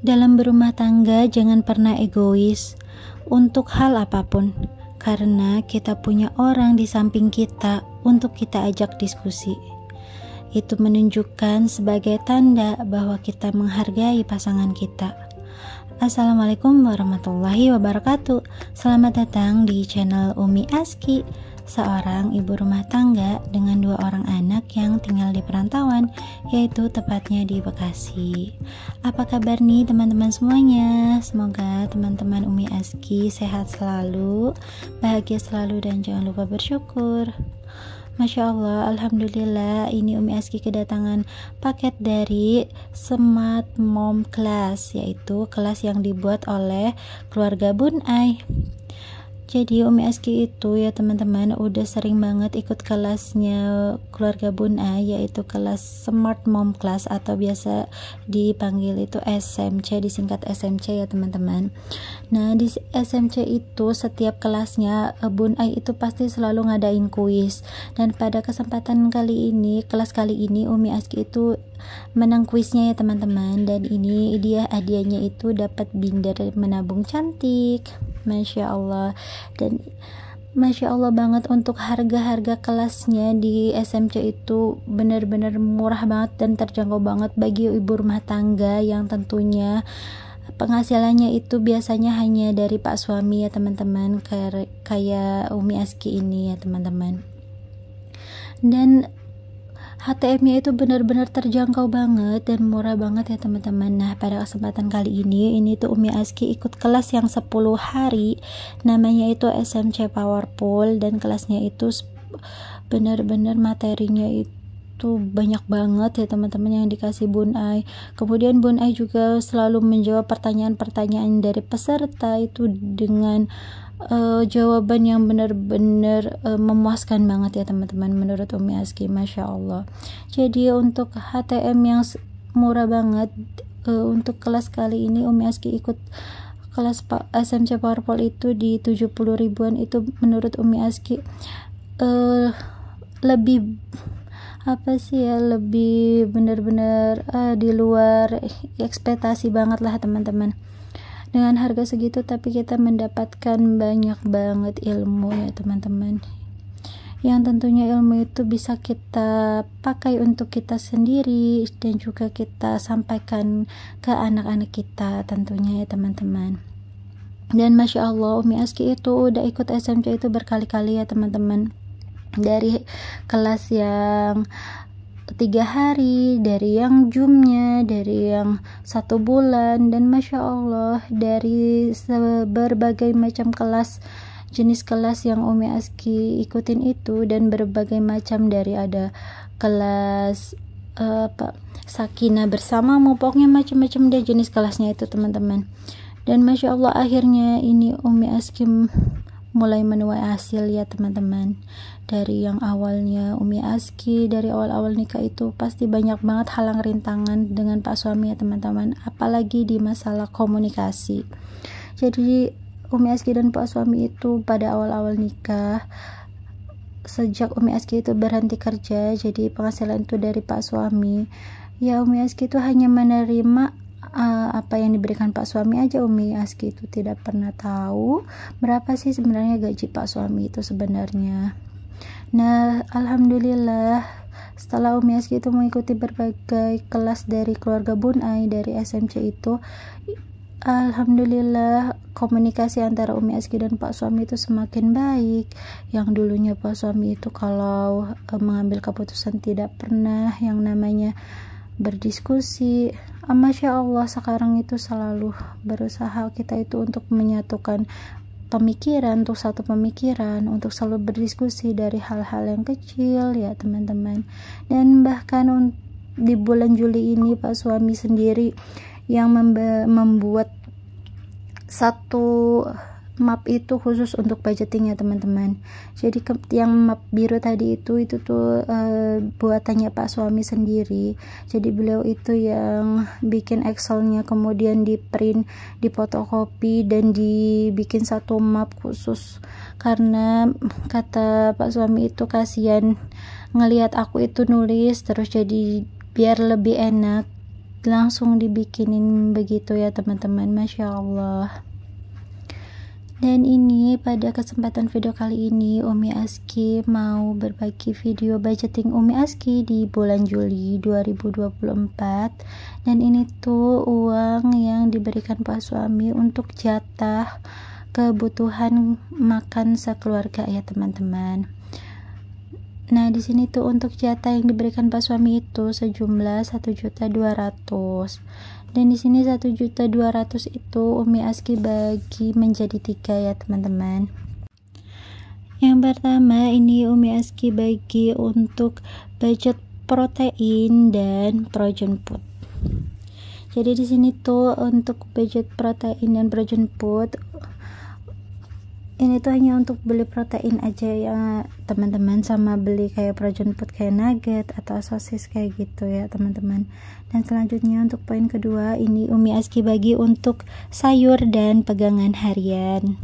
Dalam berumah tangga, jangan pernah egois untuk hal apapun, karena kita punya orang di samping kita untuk kita ajak diskusi. Itu menunjukkan sebagai tanda bahwa kita menghargai pasangan kita. Assalamualaikum warahmatullahi wabarakatuh. Selamat datang di channel Umi Aski, seorang ibu rumah tangga dengan 2 orang anak yang tinggal di perantauan, yaitu tepatnya di Bekasi. Apa kabar nih teman-teman semuanya? Semoga teman-teman Umi Aski sehat selalu, bahagia selalu, dan jangan lupa bersyukur. Masya Allah, Alhamdulillah, ini Umi Aski kedatangan paket dari Smart Mom Class, yaitu kelas yang dibuat oleh keluarga Bun Ai. Jadi Umi Aski itu ya teman-teman udah sering banget ikut kelasnya keluarga Bun Ai, yaitu kelas Smart Mom Class atau biasa dipanggil itu SMC, disingkat SMC ya teman-teman. Nah di SMC itu setiap kelasnya Bun Ai itu pasti selalu ngadain kuis, dan pada kesempatan kali ini, kelas kali ini Umi Aski itu menang kuisnya ya teman-teman, dan ini dia hadiahnya itu dapat binder menabung cantik. Masya Allah, dan Masya Allah banget untuk harga-harga kelasnya di SMC itu benar-benar murah banget dan terjangkau banget bagi ibu rumah tangga yang tentunya penghasilannya itu biasanya hanya dari pak suami ya teman-teman, kayak Umi Aski ini ya teman-teman. Dan HTM-nya itu benar-benar terjangkau banget dan murah banget ya teman-teman. Nah pada kesempatan kali ini tuh Umi Aski ikut kelas yang 10 hari, namanya itu SMC Powerful, dan kelasnya itu benar-benar materinya itu banyak banget ya teman-teman yang dikasih Bun Ai. Kemudian Bun Ai juga selalu menjawab pertanyaan-pertanyaan dari peserta itu dengan jawaban yang benar-benar memuaskan banget ya teman-teman menurut Umi Aski. Masya Allah. Jadi untuk HTM yang murah banget, untuk kelas kali ini Umi Aski ikut kelas SMC Powerful itu di 70 ribuan. Itu menurut Umi Aski lebih lebih benar-benar di luar ekspektasi banget lah teman-teman. Dengan harga segitu tapi kita mendapatkan banyak banget ilmu ya teman-teman, yang tentunya ilmu itu bisa kita pakai untuk kita sendiri dan juga kita sampaikan ke anak-anak kita tentunya ya teman-teman. Dan Masya Allah, Umi Aski itu udah ikut SMC itu berkali-kali ya teman-teman, dari kelas yang 3 hari, dari yang jumnya, dari yang 1 bulan, dan Masya Allah dari berbagai macam kelas, jenis kelas yang Umi Aski ikutin itu, dan berbagai macam, dari ada kelas Sakinah bersama, pokoknya macam-macam deh jenis kelasnya itu teman-teman. Dan Masya Allah akhirnya ini Umi Aski mulai menuai hasil ya teman-teman. Dari yang awalnya Umi Aski dari awal-awal nikah itu pasti banyak banget halang rintangan dengan pak suami ya teman-teman, apalagi di masalah komunikasi. Jadi Umi Aski dan pak suami itu pada awal-awal nikah, sejak Umi Aski itu berhenti kerja, jadi penghasilan itu dari pak suami ya, Umi Aski itu hanya menerima apa yang diberikan pak suami aja. Umi Aski itu tidak pernah tahu berapa sih sebenarnya gaji pak suami itu sebenarnya. Nah Alhamdulillah setelah Umi Aski itu mengikuti berbagai kelas dari keluarga Bun Ai dari SMC itu, Alhamdulillah komunikasi antara Umi Aski dan pak suami itu semakin baik. Yang dulunya pak suami itu kalau mengambil keputusan tidak pernah yang namanya berdiskusi, Masya Allah sekarang itu selalu berusaha kita itu untuk menyatukan pemikiran, untuk satu pemikiran, untuk selalu berdiskusi dari hal-hal yang kecil ya teman-teman. Dan bahkan di bulan Juli ini pak suami sendiri yang membuat satu map itu khusus untuk budgeting ya teman-teman. Jadi yang map biru tadi itu tuh buatannya pak suami sendiri. Jadi beliau itu yang bikin Excelnya, kemudian di print, di fotokopi, dan dibikin satu map khusus, karena kata pak suami itu kasihan ngelihat aku itu nulis terus, jadi biar lebih enak langsung dibikinin begitu ya teman-teman, Masya Allah. Dan ini pada kesempatan video kali ini Umi Aski mau berbagi video budgeting Umi Aski di bulan Juli 2024. Dan ini tuh uang yang diberikan Pak suami untuk jatah kebutuhan makan sekeluarga ya teman-teman. Nah, di sini tuh untuk jatah yang diberikan Pak suami itu sejumlah 1.200.000. Dan di sini 1.200.000 itu Umi Aski bagi menjadi 3 ya teman-teman. Yang pertama ini Umi Aski bagi untuk budget protein dan frozen food. Jadi di sini tuh untuk budget protein dan frozen food ini tuh hanya untuk beli protein aja ya teman-teman, sama beli kayak frozen food kayak nugget atau sosis kayak gitu ya teman-teman. Dan selanjutnya untuk poin kedua ini Umi Aski bagi untuk sayur dan pegangan harian.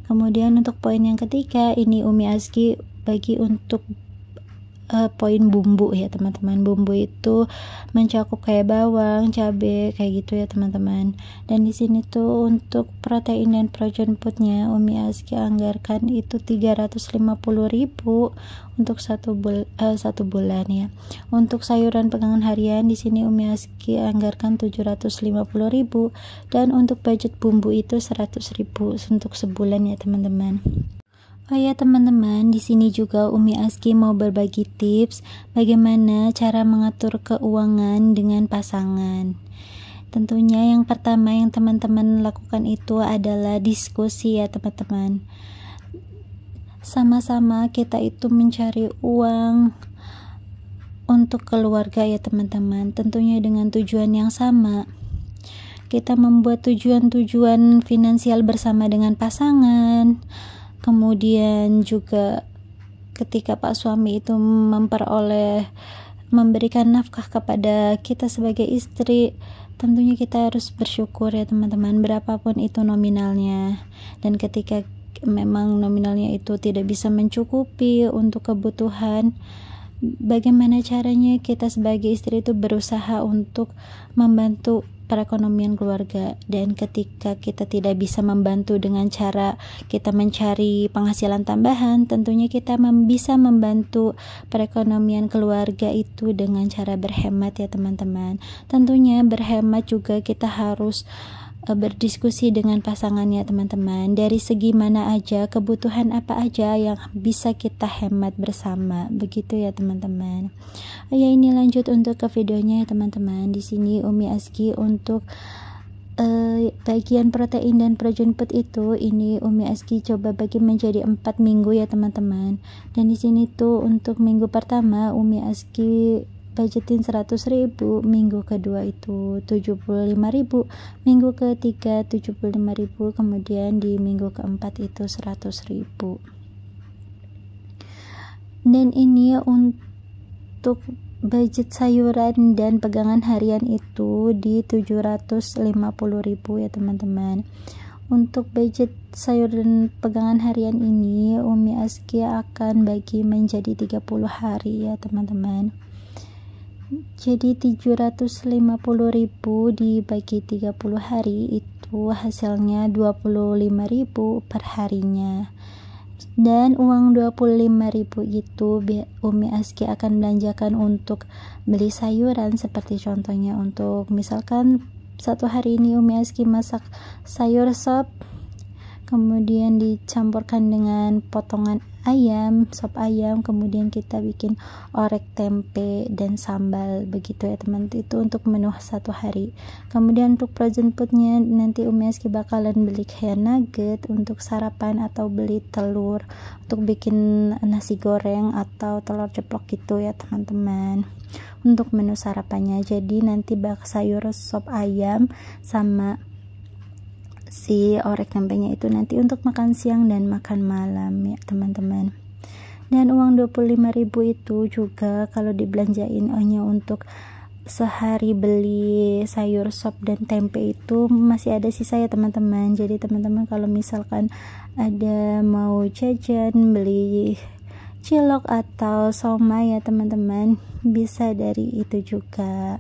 Kemudian untuk poin yang ketiga ini Umi Aski bagi untuk poin bumbu ya teman-teman. Bumbu itu mencakup kayak bawang, cabai kayak gitu ya teman-teman. Dan di sini tuh untuk protein dan frozen foodnya Umi Aski anggarkan itu 350.000 untuk satu bulan ya. Untuk sayuran pegangan harian di sini Umi Aski anggarkan 750.000 dan untuk budget bumbu itu 100.000 untuk sebulan ya teman-teman. Oh ya teman-teman, di sini juga Umi Aski mau berbagi tips bagaimana cara mengatur keuangan dengan pasangan. Tentunya yang pertama yang teman-teman lakukan itu adalah diskusi ya teman-teman. Sama-sama kita itu mencari uang untuk keluarga ya teman-teman. Tentunya dengan tujuan yang sama. Kita membuat tujuan-tujuan finansial bersama dengan pasangan. Kemudian juga ketika Pak suami itu memberikan nafkah kepada kita sebagai istri, tentunya kita harus bersyukur ya teman-teman, berapapun itu nominalnya. Dan ketika memang nominalnya itu tidak bisa mencukupi untuk kebutuhan, bagaimana caranya kita sebagai istri itu berusaha untuk membantu perekonomian keluarga. Dan ketika kita tidak bisa membantu dengan cara kita mencari penghasilan tambahan, tentunya kita bisa membantu perekonomian keluarga itu dengan cara berhemat ya teman-teman. Tentunya berhemat juga kita harus berdiskusi dengan pasangannya teman-teman, dari segi mana aja, kebutuhan apa aja yang bisa kita hemat bersama, begitu ya teman-teman. Ya ini lanjut untuk ke videonya ya teman-teman. Di sini Umi Aski untuk bagian protein dan frozen food itu ini Umi Aski coba bagi menjadi 4 minggu ya teman-teman. Dan di sini tuh untuk minggu pertama Umi Aski budgetin 100.000, minggu kedua itu 75.000, minggu ketiga 75.000, kemudian di minggu keempat itu 100.000. Dan ini untuk budget sayuran dan pegangan harian itu di 750.000 ya teman-teman. Untuk budget sayur dan pegangan harian ini Umi Aski akan bagi menjadi 30 hari ya teman-teman. Jadi 750.000 dibagi 30 hari itu hasilnya 25.000 per harinya. Dan uang 25.000 itu Umi Aski akan belanjakan untuk beli sayuran, seperti contohnya untuk misalkan satu hari ini Umi Aski masak sayur sop, kemudian dicampurkan dengan potongan ayam, sop ayam, kemudian kita bikin orek tempe dan sambal, begitu ya teman. Itu untuk menu satu hari. Kemudian untuk frozen foodnya nanti Umi Aski bakalan beli kayak nugget untuk sarapan, atau beli telur untuk bikin nasi goreng atau telur ceplok gitu ya teman-teman, untuk menu sarapannya. Jadi nanti bak sayur sop ayam sama si orek tempenya itu nanti untuk makan siang dan makan malam ya teman-teman. Dan uang 25.000 itu juga kalau dibelanjain hanya untuk sehari beli sayur sop dan tempe itu masih ada sisa ya teman-teman. Jadi teman-teman kalau misalkan ada mau jajan beli cilok atau somai ya teman-teman, bisa dari itu juga.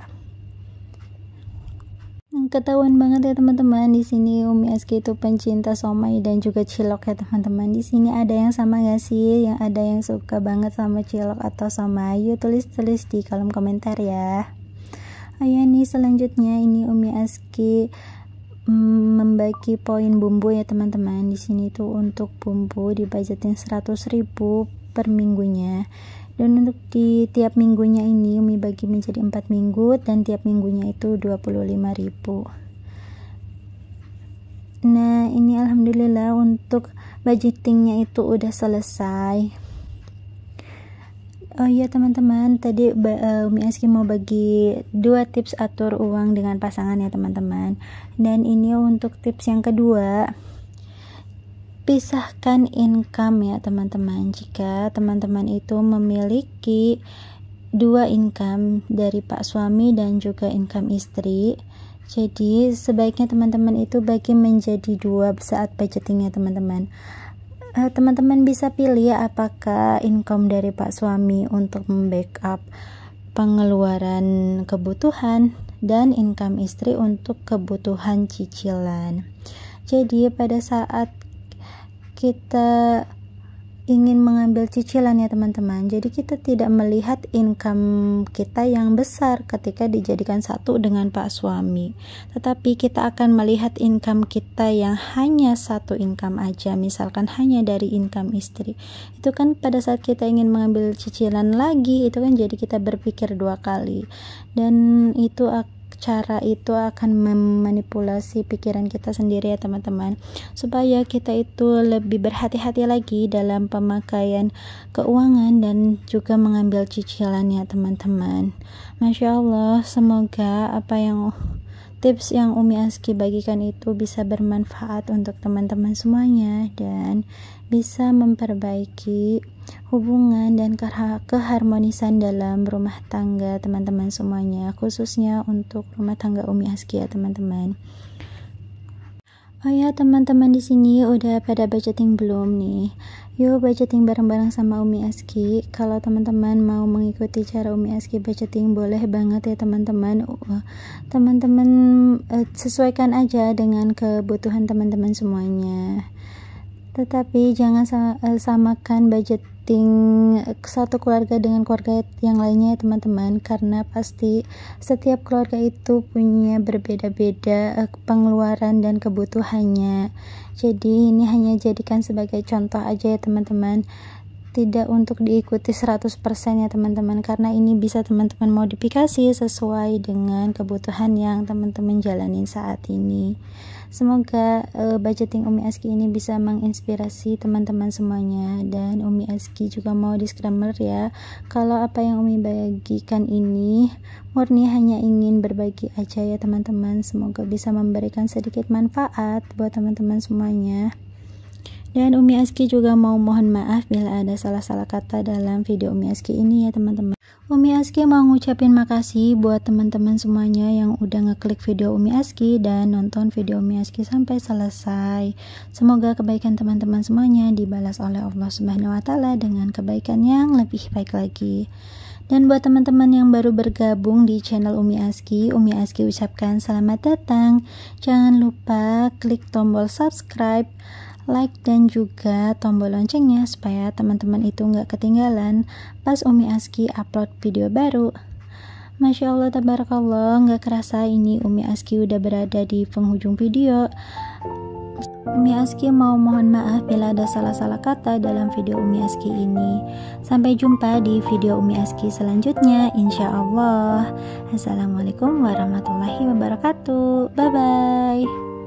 ketahuan banget ya teman-teman, di sini Umi Aski itu pencinta somai dan juga cilok ya teman-teman. Di sini ada yang sama gak sih? Yang ada yang suka banget sama cilok atau somai? Yuk tulis-tulis di kolom komentar ya. Oh ya nih, selanjutnya ini Umi Aski membagi poin bumbu ya teman-teman. Di sini tuh untuk bumbu dibajetin 100.000 per minggunya. Dan untuk di tiap minggunya ini Umi bagi menjadi 4 minggu dan tiap minggunya itu 25.000. Nah ini alhamdulillah untuk budgetingnya itu udah selesai. Oh iya teman-teman, tadi Umi Aski mau bagi 2 tips atur uang dengan pasangan ya teman-teman. Dan ini untuk tips yang kedua, pisahkan income ya teman-teman. Jika teman-teman itu memiliki 2 income dari pak suami dan juga income istri, jadi sebaiknya teman-teman itu bagi menjadi 2 saat budgetingnya teman-teman. Teman-teman bisa pilih apakah income dari pak suami untuk membackup pengeluaran kebutuhan dan income istri untuk kebutuhan cicilan. Jadi pada saat kita ingin mengambil cicilan ya teman-teman, jadi kita tidak melihat income kita yang besar ketika dijadikan satu dengan pak suami, tetapi kita akan melihat income kita yang hanya 1 income aja, misalkan hanya dari income istri. Itu kan pada saat kita ingin mengambil cicilan lagi, itu kan jadi kita berpikir 2 kali, dan itu cara itu akan memanipulasi pikiran kita sendiri ya teman-teman, supaya kita itu lebih berhati-hati lagi dalam pemakaian keuangan dan juga mengambil cicilan ya teman-teman. Masya Allah, semoga tips yang Umi Aski bagikan itu bisa bermanfaat untuk teman-teman semuanya dan bisa memperbaiki hubungan dan keharmonisan dalam rumah tangga teman-teman semuanya, khususnya untuk rumah tangga Umi Aski ya teman-teman. Oh ya teman-teman, di sini udah pada budgeting belum nih? Yuk budgeting bareng-bareng sama Umi Aski. Kalau teman-teman mau mengikuti cara Umi Aski budgeting, boleh banget ya teman-teman. Teman-teman sesuaikan aja dengan kebutuhan teman-teman semuanya. Tetapi jangan samakan budgeting satu keluarga dengan keluarga yang lainnya ya teman-teman, karena pasti setiap keluarga itu punya berbeda-beda pengeluaran dan kebutuhannya. Jadi ini hanya jadikan sebagai contoh aja ya teman-teman, tidak untuk diikuti 100% ya teman-teman, karena ini bisa teman-teman modifikasi sesuai dengan kebutuhan yang teman-teman jalanin saat ini. Semoga budgeting Umi Aski ini bisa menginspirasi teman-teman semuanya, dan Umi Aski juga mau disclaimer ya, kalau apa yang Umi bagikan ini murni hanya ingin berbagi aja ya teman-teman. Semoga bisa memberikan sedikit manfaat buat teman-teman semuanya. Dan Umi Aski juga mau mohon maaf bila ada salah-salah kata dalam video Umi Aski ini ya teman-teman. Umi Aski mau ngucapin makasih buat teman-teman semuanya yang udah ngeklik video Umi Aski dan nonton video Umi Aski sampai selesai. Semoga kebaikan teman-teman semuanya dibalas oleh Allah Subhanahu wa Ta'ala dengan kebaikan yang lebih baik lagi. Dan buat teman-teman yang baru bergabung di channel Umi Aski ucapkan selamat datang. Jangan lupa klik tombol subscribe, like dan juga tombol loncengnya supaya teman-teman itu nggak ketinggalan pas Umi Aski upload video baru. Masya Allah tabarakallah, nggak kerasa ini Umi Aski udah berada di penghujung video. Umi Aski mau mohon maaf bila ada salah-salah kata dalam video Umi Aski ini. Sampai jumpa di video Umi Aski selanjutnya insya Allah. Assalamualaikum warahmatullahi wabarakatuh. Bye bye.